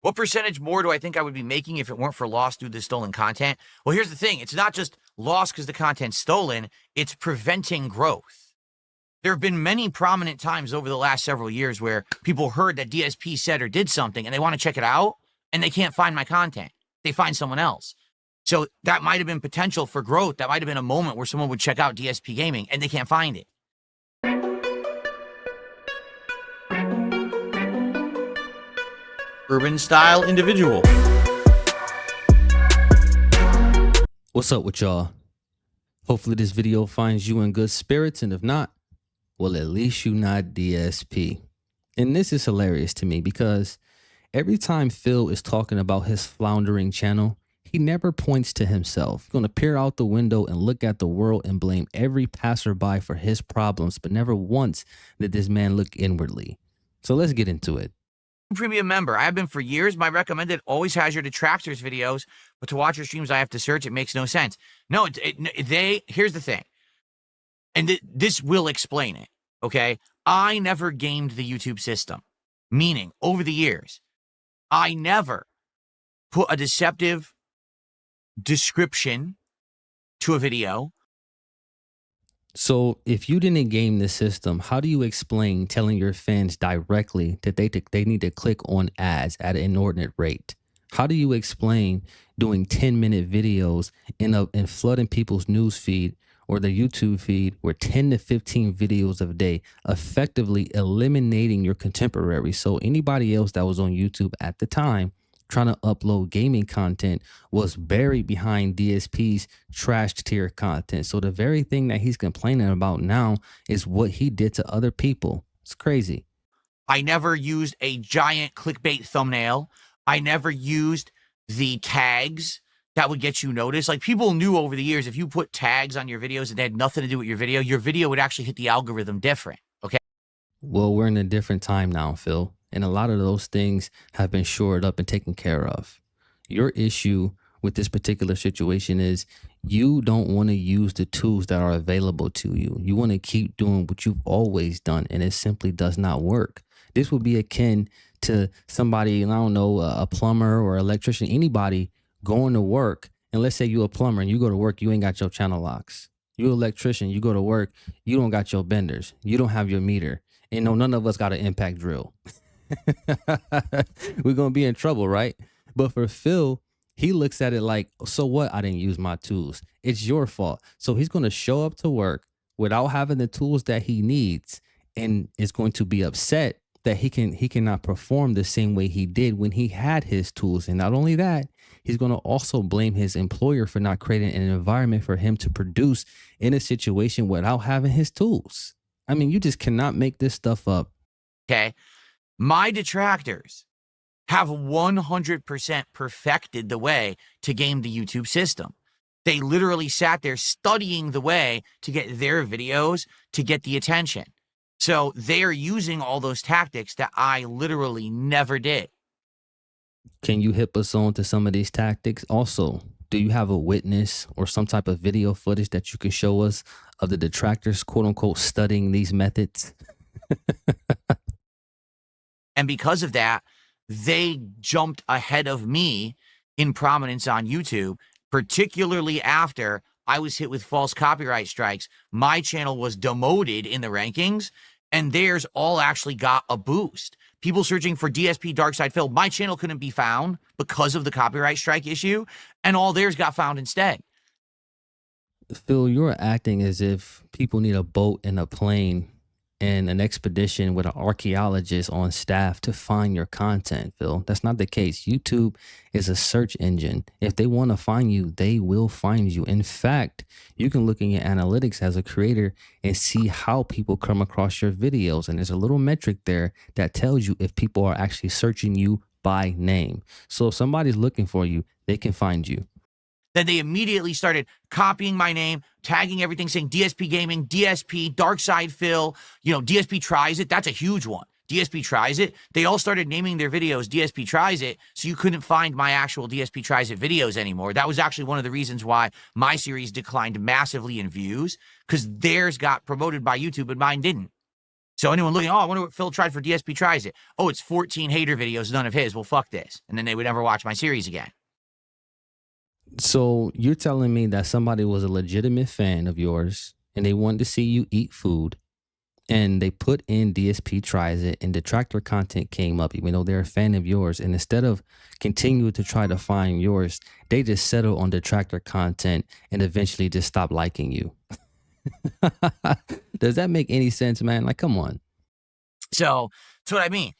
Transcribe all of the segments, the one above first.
What percentage more do I think I would be making if it weren't for loss due to stolen content? Well, here's the thing. It's not just loss because the content's stolen. It's preventing growth. There have been many prominent times over the last several years where people heard that DSP said or did something and they want to check it out and they can't find my content. They find someone else. So that might have been potential for growth. That might have been a moment where someone would check out DSP Gaming and they can't find it. Urban style individual. What's up with y'all? Hopefully this video finds you in good spirits, and if not, well, at least you not DSP. And this is hilarious to me because every time Phil is talking about his floundering channel, he never points to himself. He's going to peer out the window and look at the world and blame every passerby for his problems, but never once did this man look inwardly. So let's get into it. Premium member. I have been for years. My recommended always has your detractors videos, but to watch your streams, I have to search. It makes no sense. No, here's the thing. And this will explain it. Okay. I never gamed the YouTube system, meaning over the years, I never put a deceptive description to a video. So if you didn't game the system, how do you explain telling your fans directly that they need to click on ads at an inordinate rate? How do you explain doing 10-minute videos and flooding people's news feed or their YouTube feed with 10 to 15 videos a day, effectively eliminating your contemporaries? So anybody else that was on YouTube at the time trying to upload gaming content was buried behind DSP's trashed tier content. So the very thing that he's complaining about now is what he did to other people. It's crazy. I never used a giant clickbait thumbnail. I never used the tags that would get you noticed. Like, people knew over the years, if you put tags on your videos and they had nothing to do with your video would actually hit the algorithm different. Okay. Well, we're in a different time now, Phil. And a lot of those things have been shored up and taken care of. Your issue with this particular situation is you don't want to use the tools that are available to you. You want to keep doing what you've always done, and it simply does not work. This would be akin to somebody, I don't know, a plumber or electrician, anybody going to work. And let's say you're a plumber and you go to work, you ain't got your channel locks. You're an electrician, you go to work, you don't got your benders. You don't have your meter. And no, none of us got an impact drill. We're gonna be in trouble, right? But for Phil, he looks at it like, so what? I didn't use my tools. It's your fault. So he's gonna show up to work without having the tools that he needs, and is going to be upset that he cannot perform the same way he did when he had his tools. And not only that, he's going to also blame his employer for not creating an environment for him to produce in a situation without having his tools. I mean, you just cannot make this stuff up. Okay. My detractors have 100% perfected the way to game the YouTube system. They literally sat there studying the way to get their videos to get the attention. So they are using all those tactics that I literally never did. Can you hip us on to some of these tactics? Also, do you have a witness or some type of video footage that you can show us of the detractors, quote unquote, studying these methods? And because of that, they jumped ahead of me in prominence on YouTube, particularly after I was hit with false copyright strikes. My channel was demoted in the rankings, and theirs all actually got a boost. People searching for DSP darksydephil, my channel couldn't be found because of the copyright strike issue, and all theirs got found instead. Phil, you're acting as if people need a boat and a plane and an expedition with an archaeologist on staff to find your content, Phil. That's not the case. YouTube is a search engine. If they want to find you, they will find you. In fact, you can look in your analytics as a creator and see how people come across your videos. And there's a little metric there that tells you if people are actually searching you by name. So if somebody's looking for you, they can find you. Then they immediately started copying my name, tagging everything, saying DSP Gaming, DSP, darksydephil, DSP tries it. That's a huge one. DSP tries it. They all started naming their videos DSP tries it, so you couldn't find my actual DSP tries it videos anymore. That was actually one of the reasons why my series declined massively in views, because theirs got promoted by YouTube and mine didn't. So anyone looking, oh, I wonder what Phil tried for DSP tries it. Oh, it's 14 hater videos, none of his. Well, fuck this. And then they would never watch my series again. So you're telling me that somebody was a legitimate fan of yours and they wanted to see you eat food and they put in DSP tries it and detractor content came up, even though they're a fan of yours. And instead of continue to try to find yours, they just settle on detractor content and eventually just stop liking you. Does that make any sense, man? Like, come on. So that's what I mean.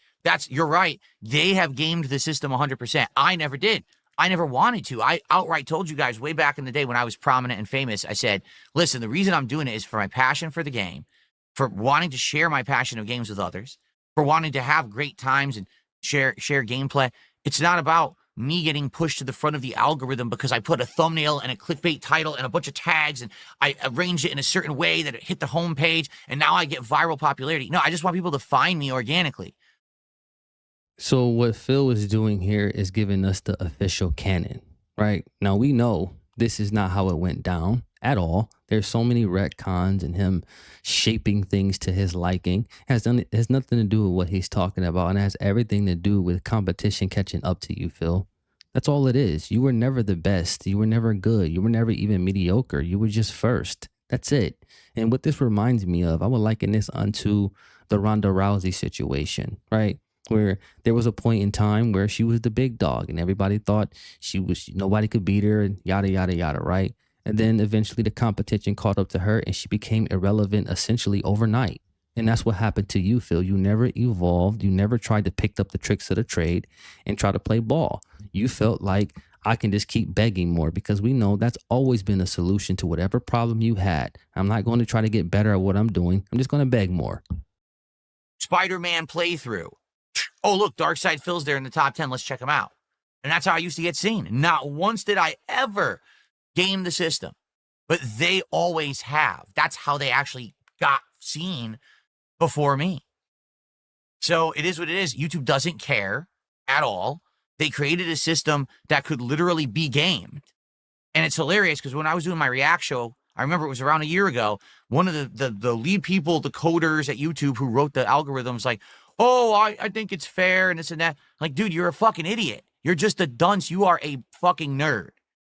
You're right. They have gamed the system 100%. I never did. I never wanted to. I outright told you guys way back in the day when I was prominent and famous, I said, listen, the reason I'm doing it is for my passion for the game, for wanting to share my passion of games with others, for wanting to have great times and share gameplay. It's not about me getting pushed to the front of the algorithm because I put a thumbnail and a clickbait title and a bunch of tags and I arranged it in a certain way that it hit the homepage and now I get viral popularity. No, I just want people to find me organically. So what Phil is doing here is giving us the official canon, right? Now we know this is not how it went down at all. There's so many retcons and him shaping things to his liking. Has nothing to do with what he's talking about, and it has everything to do with competition catching up to you, Phil. That's all it is. You were never the best. You were never good. You were never even mediocre. You were just first. That's it. And what this reminds me of, I would liken this unto the Ronda Rousey situation, right? Where there was a point in time where she was the big dog and everybody thought nobody could beat her and yada, yada, yada, right? And then eventually the competition caught up to her and she became irrelevant essentially overnight. And that's what happened to you, Phil. You never evolved. You never tried to pick up the tricks of the trade and try to play ball. You felt like I can just keep begging more because we know that's always been a solution to whatever problem you had. I'm not going to try to get better at what I'm doing. I'm just going to beg more. Spider-Man playthrough. Oh, look, DarksydePhil's there in the top 10. Let's check him out. And that's how I used to get seen. Not once did I ever game the system, but they always have. That's how they actually got seen before me. So it is what it is. YouTube doesn't care at all. They created a system that could literally be gamed. And it's hilarious because when I was doing my React show, I remember it was around a year ago, one of the lead people, the coders at YouTube who wrote the algorithms like, oh, I think it's fair and this and that. Like, dude, you're a fucking idiot. You're just a dunce. You are a fucking nerd.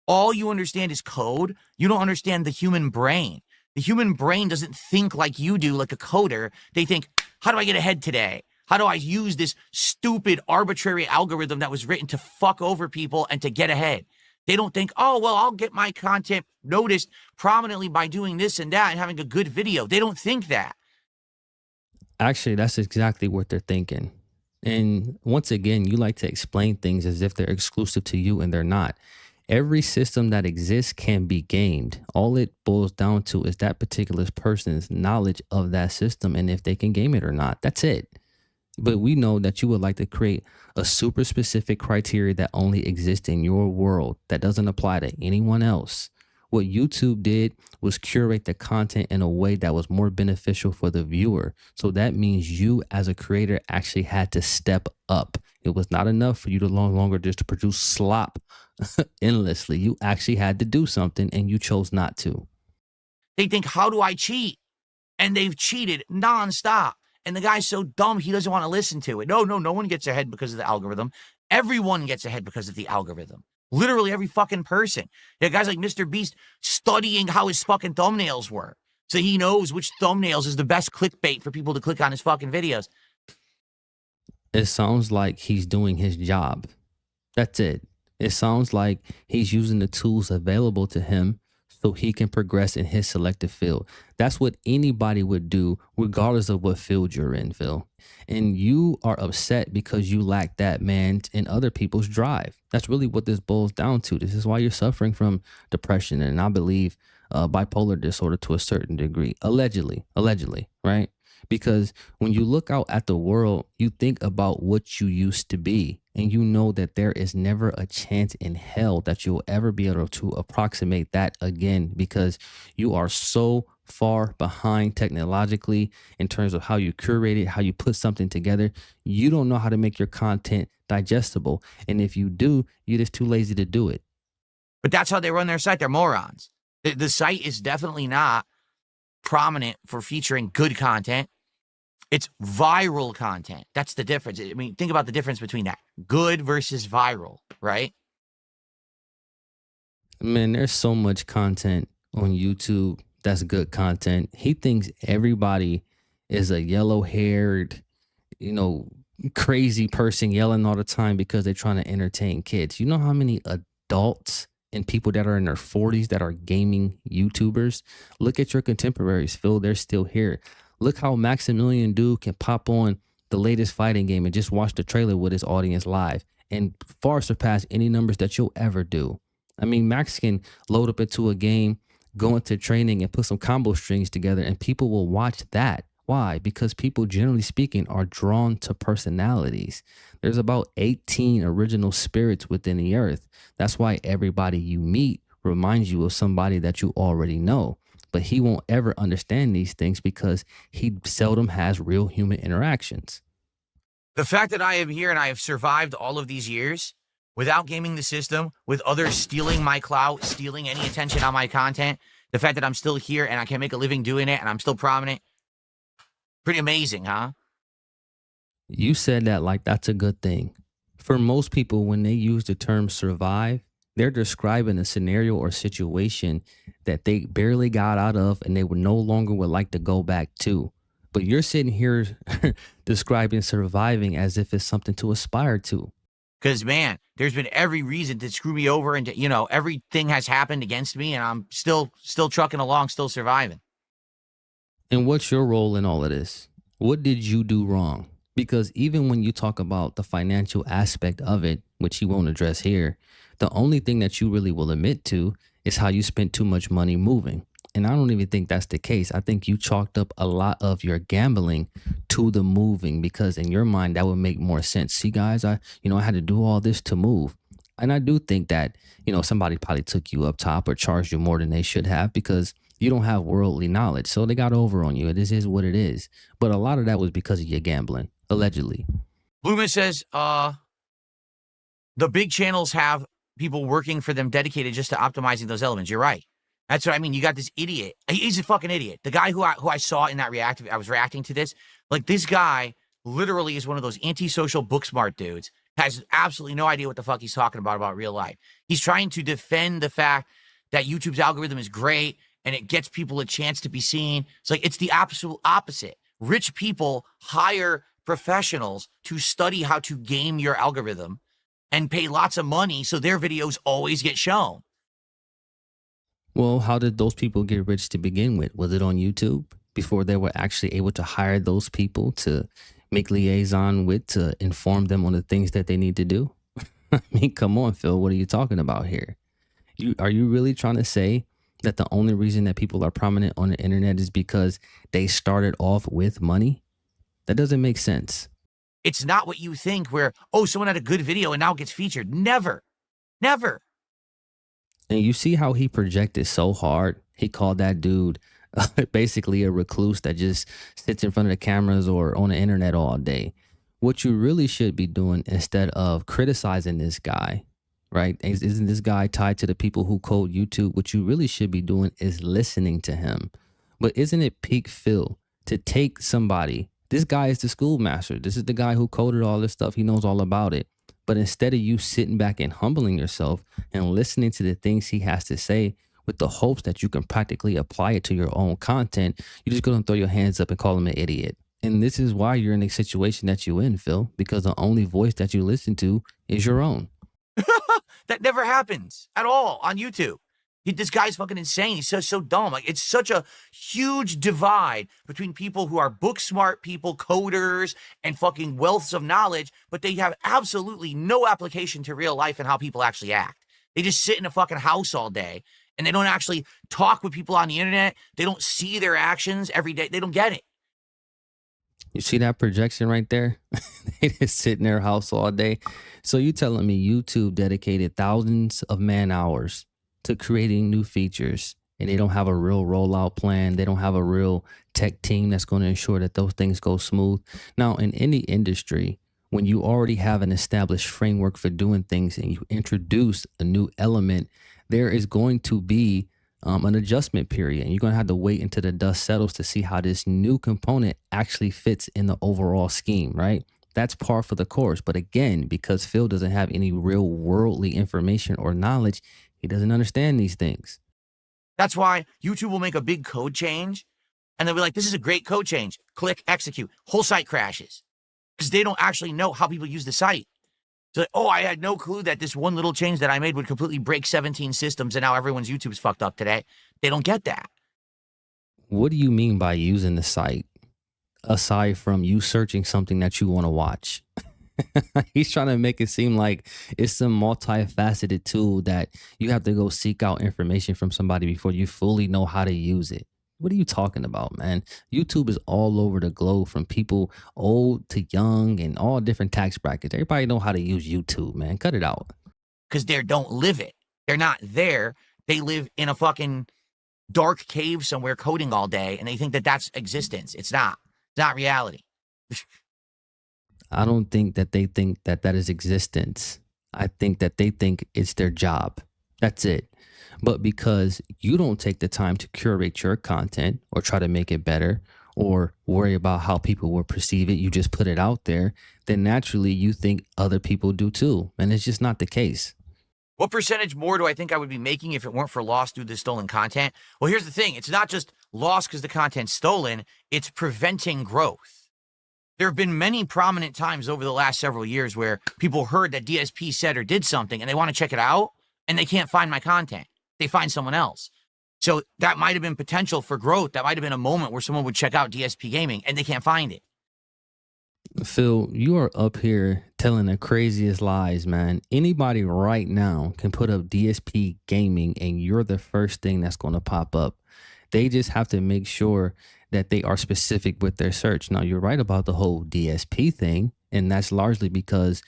All you understand is code. You don't understand the human brain. The human brain doesn't think like you do, like a coder. They think, how do I get ahead today? How do I use this stupid arbitrary algorithm that was written to fuck over people and to get ahead? They don't think, oh, well, I'll get my content noticed prominently by doing this and that and having a good video. They don't think that. Actually, that's exactly what they're thinking. And once again, you like to explain things as if they're exclusive to you and they're not. Every system that exists can be gamed. All it boils down to is that particular person's knowledge of that system and if they can game it or not. That's it. But we know that you would like to create a super specific criteria that only exists in your world that doesn't apply to anyone else. What YouTube did was curate the content in a way that was more beneficial for the viewer. So that means you as a creator actually had to step up. It was not enough for you to no longer just produce slop endlessly. You actually had to do something and you chose not to. They think, how do I cheat? And they've cheated nonstop. And the guy's so dumb, he doesn't want to listen to it. No one gets ahead because of the algorithm. Everyone gets ahead because of the algorithm. Literally every fucking person. There are guys like Mr. Beast studying how his fucking thumbnails work. So he knows which thumbnails is the best clickbait for people to click on his fucking videos. It sounds like he's doing his job. That's it. It sounds like he's using the tools available to him so he can progress in his selected field. That's what anybody would do regardless of what field you're in, Phil. And you are upset because you lack that, man, in other people's drive. That's really what this boils down to. This is why you're suffering from depression and I believe bipolar disorder to a certain degree. Allegedly, right? Because when you look out at the world, you think about what you used to be and you know that there is never a chance in hell that you'll ever be able to approximate that again because you are so far behind technologically in terms of how you curate it, how you put something together. You don't know how to make your content digestible. And if you do, you're just too lazy to do it. But that's how they run their site. They're morons. The site is definitely not prominent for featuring good content. It's viral content. That's the difference. I mean, think about the difference between that. Good versus viral, right? Man, there's so much content on YouTube that's good content. He thinks everybody is a yellow haired, you know, crazy person yelling all the time because they're trying to entertain kids. You know how many adults and people that are in their 40s that are gaming YouTubers? Look at your contemporaries, Phil. They're still here. Look how Maximilian Dude can pop on the latest fighting game and just watch the trailer with his audience live and far surpass any numbers that you'll ever do. I mean, Max can load up into a game, go into training and put some combo strings together, and people will watch that. Why? Because people, generally speaking, are drawn to personalities. There's about 18 original spirits within the earth. That's why everybody you meet reminds you of somebody that you already know. But he won't ever understand these things because he seldom has real human interactions. The fact that I am here and I have survived all of these years without gaming the system, with others stealing my clout, stealing any attention on my content, the fact that I'm still here and I can make a living doing it and I'm still prominent, pretty amazing, huh? You said that like that's a good thing. For most people, when they use the term survive, they're describing a scenario or situation that they barely got out of and they would no longer would like to go back to. But you're sitting here describing surviving as if it's something to aspire to. Because, man, there's been every reason to screw me over and, everything has happened against me and I'm still trucking along, still surviving. And what's your role in all of this? What did you do wrong? Because even when you talk about the financial aspect of it, which he won't address here, the only thing that you really will admit to is how you spent too much money moving. And I don't even think that's the case. I think you chalked up a lot of your gambling to the moving because in your mind that would make more sense. See, guys, I had to do all this to move. And I do think that, somebody probably took you up top or charged you more than they should have because you don't have worldly knowledge. So they got over on you. This is what it is. But a lot of that was because of your gambling, allegedly. Bloomer says, the big channels have people working for them dedicated just to optimizing those elements. You're right. That's what I mean. You got this idiot. He's a fucking idiot. The guy who I saw in that I was reacting to this. Like, this guy literally is one of those antisocial book smart dudes. Has absolutely no idea what the fuck he's talking about real life. He's trying to defend the fact that YouTube's algorithm is great and it gets people a chance to be seen. It's like, it's the absolute opposite. Rich people hire professionals to study how to game your algorithm and pay lots of money so their videos always get shown. Well, how did those people get rich to begin with? Was it on YouTube before they were actually able to hire those people to make liaison with, to inform them on the things that they need to do? I mean, come on, Phil, what are you talking about here? Are you really trying to say that the only reason that people are prominent on the internet is because they started off with money? That doesn't make sense. It's not what you think where, someone had a good video and now it gets featured. Never. Never. And you see how he projected so hard. He called that dude basically a recluse that just sits in front of the cameras or on the internet all day. What you really should be doing instead of criticizing this guy, right? Isn't this guy tied to the people who code YouTube? What you really should be doing is listening to him. But isn't it peak Phil to take somebody? This guy is the schoolmaster. This is the guy who coded all this stuff. He knows all about it. But instead of you sitting back and humbling yourself and listening to the things he has to say with the hopes that you can practically apply it to your own content, you just go and throw your hands up and call him an idiot. And this is why you're in the situation that you're in, Phil, because the only voice that you listen to is your own. That never happens at all on YouTube. This guy's fucking insane. He's so dumb. Like, it's such a huge divide between people who are book smart people, coders, and fucking wealths of knowledge, but they have absolutely no application to real life and how people actually act. They just sit in a fucking house all day and they don't actually talk with people on the internet. They don't see their actions every day. They don't get it. You see that projection right there? They just sit in their house all day. So you telling me YouTube dedicated thousands of man hours to creating new features and they don't have a real rollout plan. They don't have a real tech team that's going to ensure that those things go smooth. Now, in any industry, when you already have an established framework for doing things and you introduce a new element, there is going to be an adjustment period, and you're going to have to wait until the dust settles to see how this new component actually fits in the overall scheme, right? That's par for the course. But again, because Phil doesn't have any real worldly information or knowledge, he doesn't understand these things. That's why YouTube will make a big code change and they'll be like, this is a great code change. Click execute. Whole site crashes because they don't actually know how people use the site. So, like, oh, I had no clue that this one little change that I made would completely break 17 systems and now everyone's YouTube's fucked up today. They don't get that. What do you mean by using the site aside from you searching something that you want to watch? He's trying to make it seem like it's some multifaceted tool that you have to go seek out information from somebody before you fully know how to use it. What are you talking about, man? YouTube is all over the globe, from people old to young and all different tax brackets. Everybody know how to use YouTube, man. Cut it out. Because they don't live it. They're not there. They live in a fucking dark cave somewhere coding all day and they think that that's existence. It's not. It's not reality. I don't think that they think that that is existence. I think that they think it's their job. That's it. But because you don't take the time to curate your content or try to make it better or worry about how people will perceive it, you just put it out there, then naturally you think other people do too. And it's just not the case. What percentage more do I think I would be making if it weren't for loss due to stolen content? Well, here's the thing. It's not just loss because the content's stolen. It's preventing growth. There have been many prominent times over the last several years where people heard that DSP said or did something and they want to check it out and they can't find my content. They find someone else. So that might have been potential for growth. That might have been a moment where someone would check out DSP Gaming and they can't find it. Phil, you are up here telling the craziest lies, man. Anybody right now can put up DSP Gaming and you're the first thing that's going to pop up. They just have to make sure that they are specific with their search. Now, you're right about the whole DSP thing, and that's largely because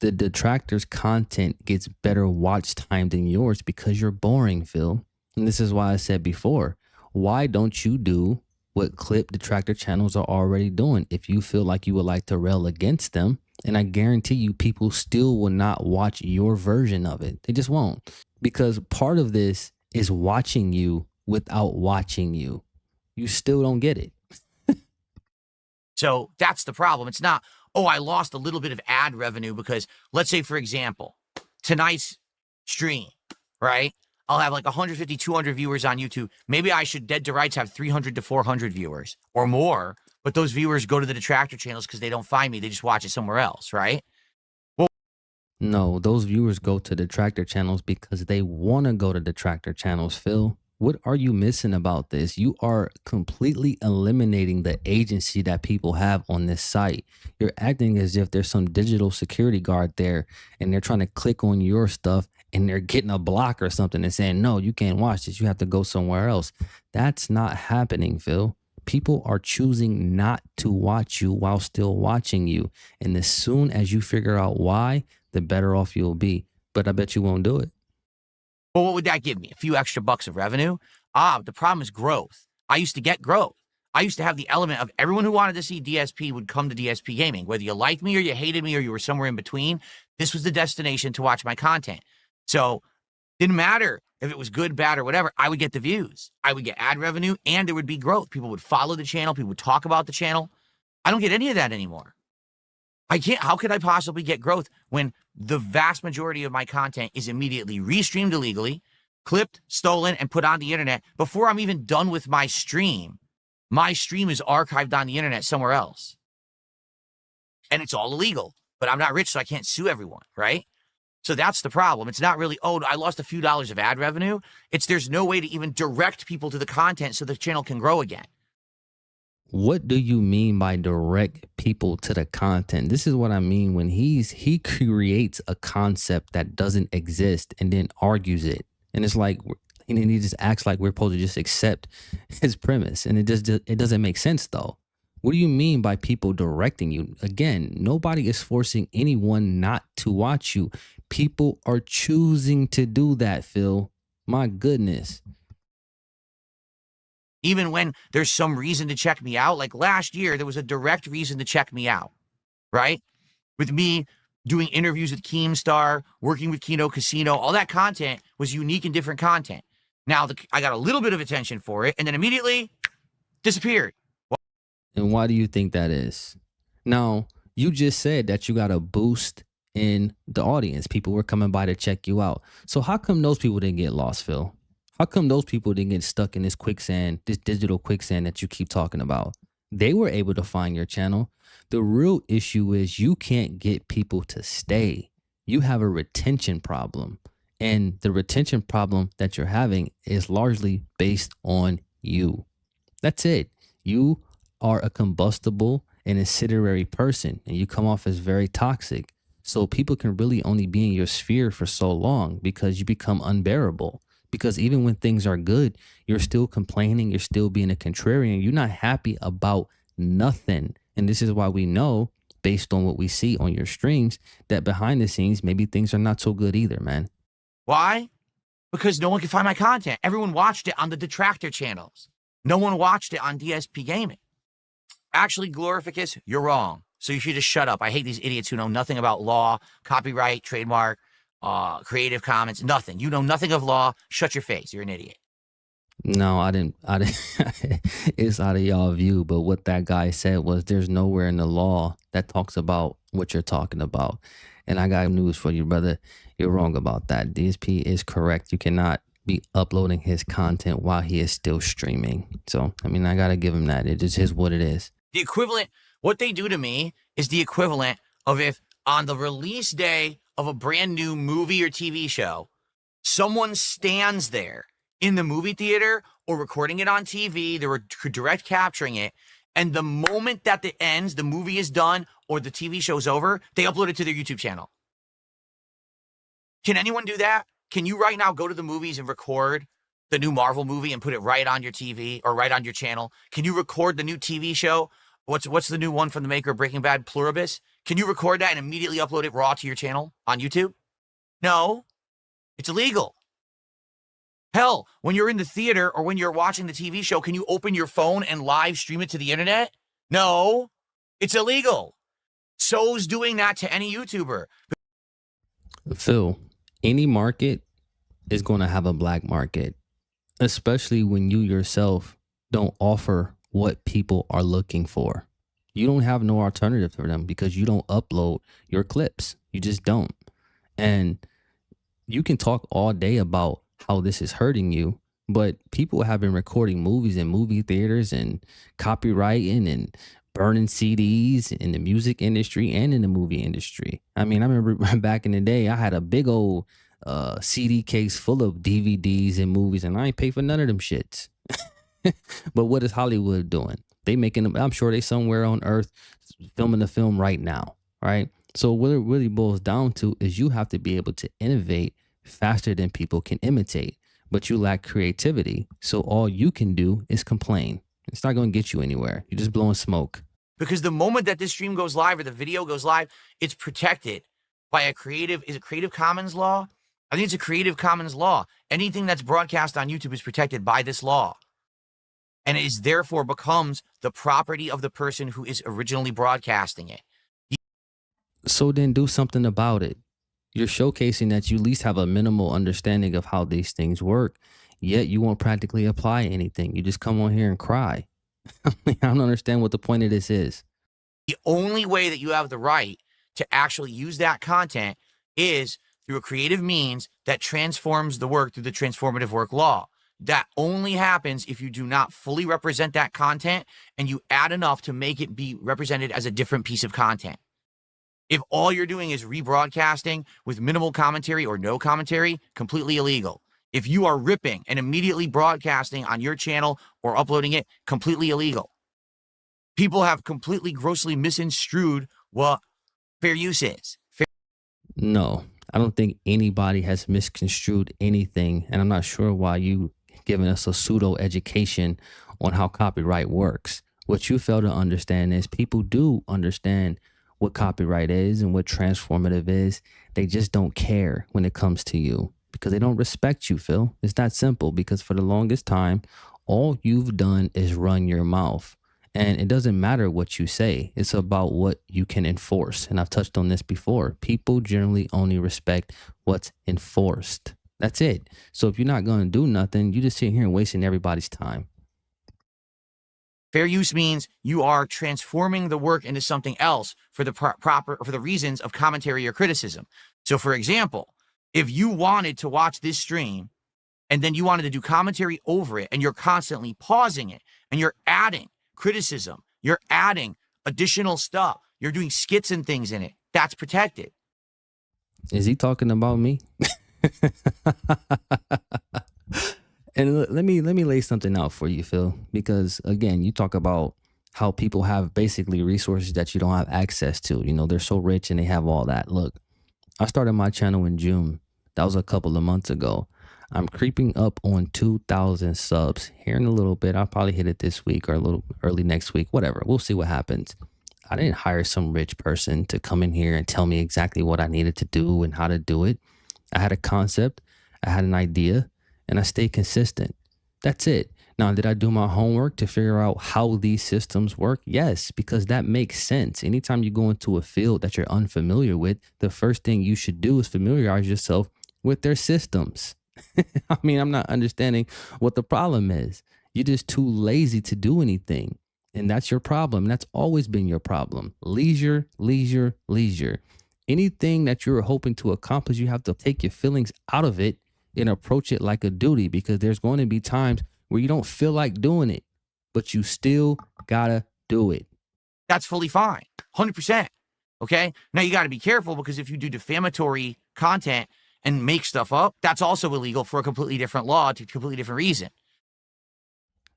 the detractor's content gets better watch time than yours because you're boring, Phil. And this is why I said before, why don't you do what clip detractor channels are already doing if you feel like you would like to rail against them? And I guarantee you people still will not watch your version of it. They just won't, because part of this is watching you without watching you. You still don't get it. So that's the problem. It's not, oh, I lost a little bit of ad revenue because, let's say, for example, tonight's stream, right? I'll have like 150, 200 viewers on YouTube. Maybe I should, dead to rights, have 300 to 400 viewers or more. But those viewers go to the detractor channels because they don't find me. They just watch it somewhere else, right? Well, No, those viewers go to detractor channels because they want to go to detractor channels, Phil. What are you missing about this? You are completely eliminating the agency that people have on this site. You're acting as if there's some digital security guard there and they're trying to click on your stuff and they're getting a block or something and saying, no, you can't watch this. You have to go somewhere else. That's not happening, Phil. People are choosing not to watch you while still watching you. And as soon as you figure out why, the better off you'll be. But I bet you won't do it. well, what would that give me? A few extra bucks of revenue? The problem is growth. I used to get growth. I used to have the element of everyone who wanted to see DSP would come to DSP Gaming. Whether you liked me or you hated me or you were somewhere in between, this was the destination to watch my content. So didn't matter if it was good, bad, or whatever. I would get the views. I would get ad revenue, and there would be growth. People would follow the channel. People would talk about the channel. I don't get any of that anymore. I can't. How could I possibly get growth when the vast majority of my content is immediately restreamed illegally, clipped, stolen, and put on the internet before I'm even done with my stream? My stream is archived on the internet somewhere else. And it's all illegal, but I'm not rich, so I can't sue everyone, right? So that's the problem. It's not really, oh, I lost a few dollars of ad revenue. It's there's no way to even direct people to the content so the channel can grow again. What do you mean by direct people to the content? This is what I mean when he creates a concept that doesn't exist and then argues it. And it's like, and then he just acts like we're supposed to just accept his premise. And it doesn't make sense though. What do you mean by people directing you? Again, nobody is forcing anyone not to watch you. People are choosing to do that, Phil. My goodness. Even when there's some reason to check me out, like last year, there was a direct reason to check me out, right? With me doing interviews with Keemstar, working with Kino Casino, all that content was unique and different content. Now I got a little bit of attention for it, and then immediately disappeared. And why do you think that is? Now, you just said that you got a boost in the audience. People were coming by to check you out. So how come those people didn't get lost, Phil? How come those people didn't get stuck in this quicksand, this digital quicksand that you keep talking about? They were able to find your channel. The real issue is you can't get people to stay. You have a retention problem. And the retention problem that you're having is largely based on you. That's it. You are a combustible and incendiary person, and you come off as very toxic. So people can really only be in your sphere for so long because you become unbearable. Because even when things are good, you're still complaining, you're still being a contrarian, you're not happy about nothing. And this is why we know, based on what we see on your streams, that behind the scenes, maybe things are not so good either, man. Why? Because no one can find my content. Everyone watched it on the detractor channels. No one watched it on DSP Gaming. Actually, Glorificus, you're wrong. So you should just shut up. I hate these idiots who know nothing about law, copyright, trademark, Creative Commons, nothing. You know nothing of law. Shut your face. You're an idiot. No, I didn't. It's out of y'all view, but what that guy said was there's nowhere in the law that talks about what you're talking about. And I got news for you, brother. You're wrong about that. DSP is correct. You cannot be uploading his content while he is still streaming. So, I mean, I got to give him that. It just is what it is. The equivalent, what they do to me is the equivalent of if on the release day of a brand new movie or TV show, someone stands there in the movie theater or recording it on TV, they were direct capturing it, and the moment that it ends, the movie is done or the TV show's over, they upload it to their YouTube channel. Can anyone do that? Can you right now go to the movies and record the new Marvel movie and put it right on your TV or right on your channel? Can you record the new TV show? What's the new one from the maker of Breaking Bad, Pluribus? Can you record that and immediately upload it raw to your channel on YouTube? No, it's illegal. Hell, when you're in the theater or when you're watching the TV show, can you open your phone and live stream it to the internet? No, it's illegal. So's doing that to any YouTuber. Phil, any market is going to have a black market, especially when you yourself don't offer what people are looking for. You don't have no alternative for them because you don't upload your clips. You just don't. And you can talk all day about how this is hurting you, but people have been recording movies in movie theaters and copywriting and burning CDs in the music industry and in the movie industry. I mean, I remember back in the day, I had a big old CD case full of DVDs and movies, and I ain't pay for none of them shits. But what is Hollywood doing? They making them, I'm sure they somewhere on earth filming the film right now, right? So what it really boils down to is you have to be able to innovate faster than people can imitate, but you lack creativity. So all you can do is complain. It's not going to get you anywhere. You're just blowing smoke. Because the moment that this stream goes live or the video goes live, it's protected by a Creative Commons law? I think it's a Creative Commons law. Anything that's broadcast on YouTube is protected by this law. And it is therefore becomes the property of the person who is originally broadcasting it. So then do something about it. You're showcasing that you at least have a minimal understanding of how these things work, yet you won't practically apply anything. You just come on here and cry. I don't understand what the point of this is. The only way that you have the right to actually use that content is through a creative means that transforms the work through the transformative work law. That only happens if you do not fully represent that content and you add enough to make it be represented as a different piece of content. If all you're doing is rebroadcasting with minimal commentary or no commentary, completely illegal. If you are ripping and immediately broadcasting on your channel or uploading it, completely illegal. People have completely grossly misconstrued what fair use is. No, I don't think anybody has misconstrued anything, and I'm not sure why you giving us a pseudo education on how copyright works. What you fail to understand is people do understand what copyright is and what transformative is. They just don't care when it comes to you because they don't respect you, Phil. It's that simple, because for the longest time, all you've done is run your mouth. And it doesn't matter what you say. It's about what you can enforce. And I've touched on this before. People generally only respect what's enforced. That's it. So if you're not going to do nothing, you just sitting here and wasting everybody's time. Fair use means you are transforming the work into something else for the for the reasons of commentary or criticism. So for example, if you wanted to watch this stream and then you wanted to do commentary over it and you're constantly pausing it and you're adding criticism, you're adding additional stuff, you're doing skits and things in it, that's protected. Is he talking about me? And let me lay something out for you, Phil, because again, you talk about how people have basically resources that you don't have access to. You know, they're so rich and they have all that. Look, I started my channel in June. That was a couple of months ago. I'm creeping up on 2,000 subs here in a little bit. I'll probably hit it this week or a little early next week, whatever. We'll see what happens. I didn't hire some rich person to come in here and tell me exactly what I needed to do and how to do it. I had a concept, I had an idea, and I stayed consistent. That's it. Now, did I do my homework to figure out how these systems work? Yes, because that makes sense. Anytime you go into a field that you're unfamiliar with, the first thing you should do is familiarize yourself with their systems. I mean, I'm not understanding what the problem is. You're just too lazy to do anything. And that's your problem. That's always been your problem. Leisure, leisure, leisure. Anything that you're hoping to accomplish, you have to take your feelings out of it and approach it like a duty, because there's going to be times where you don't feel like doing it, but you still gotta do it. That's fully fine. 100%. Okay. Now you got to be careful, because if you do defamatory content and make stuff up, that's also illegal for a completely different law to a completely different reason.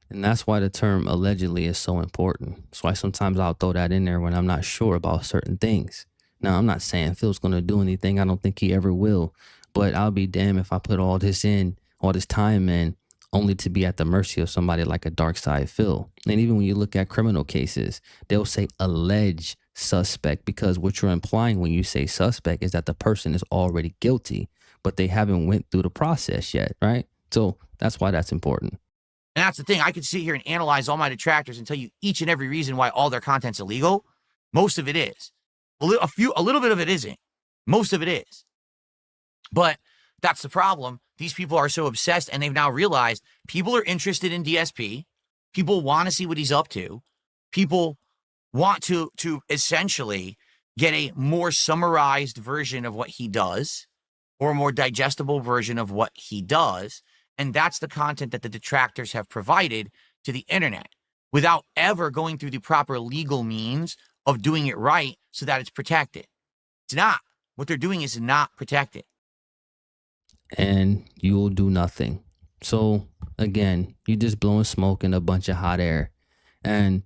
And that's why the term allegedly is so important. That's why sometimes I'll throw that in there when I'm not sure about certain things. Now, I'm not saying Phil's going to do anything. I don't think he ever will. But I'll be damned if I put all this time in, only to be at the mercy of somebody like a darksydephil. And even when you look at criminal cases, they'll say alleged suspect, because what you're implying when you say suspect is that the person is already guilty, but they haven't went through the process yet, right? So that's why that's important. And that's the thing. I could sit here and analyze all my detractors and tell you each and every reason why all their content's illegal. Most of it is. A little bit of it isn't. Most of it is. But that's the problem. These people are so obsessed, and they've now realized people are interested in DSP. People want to see what he's up to. People want to essentially get a more summarized version of what he does, or a more digestible version of what he does. And that's the content that the detractors have provided to the internet without ever going through the proper legal means of doing it right so that it's protected. It's not. What they're doing is not protected. And you will do nothing. So again, you're just blowing smoke in a bunch of hot air. And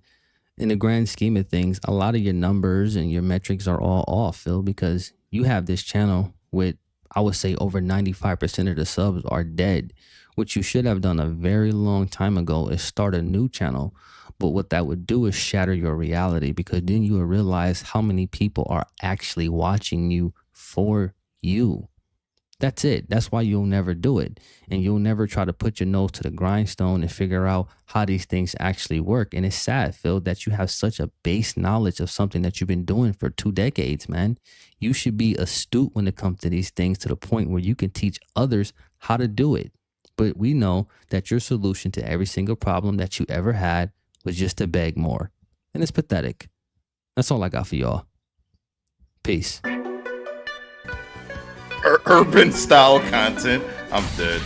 in the grand scheme of things, a lot of your numbers and your metrics are all off, Phil, because you have this channel with, I would say, over 95% of the subs are dead. What you should have done a very long time ago is start a new channel. But what that would do is shatter your reality, because then you will realize how many people are actually watching you for you. That's it. That's why you'll never do it. And you'll never try to put your nose to the grindstone and figure out how these things actually work. And it's sad, Phil, that you have such a base knowledge of something that you've been doing for 2 decades, man. You should be astute when it comes to these things, to the point where you can teach others how to do it. But we know that your solution to every single problem that you ever had was just to beg more. And it's pathetic. That's all I got for y'all. Peace. Urban style content. I'm dead.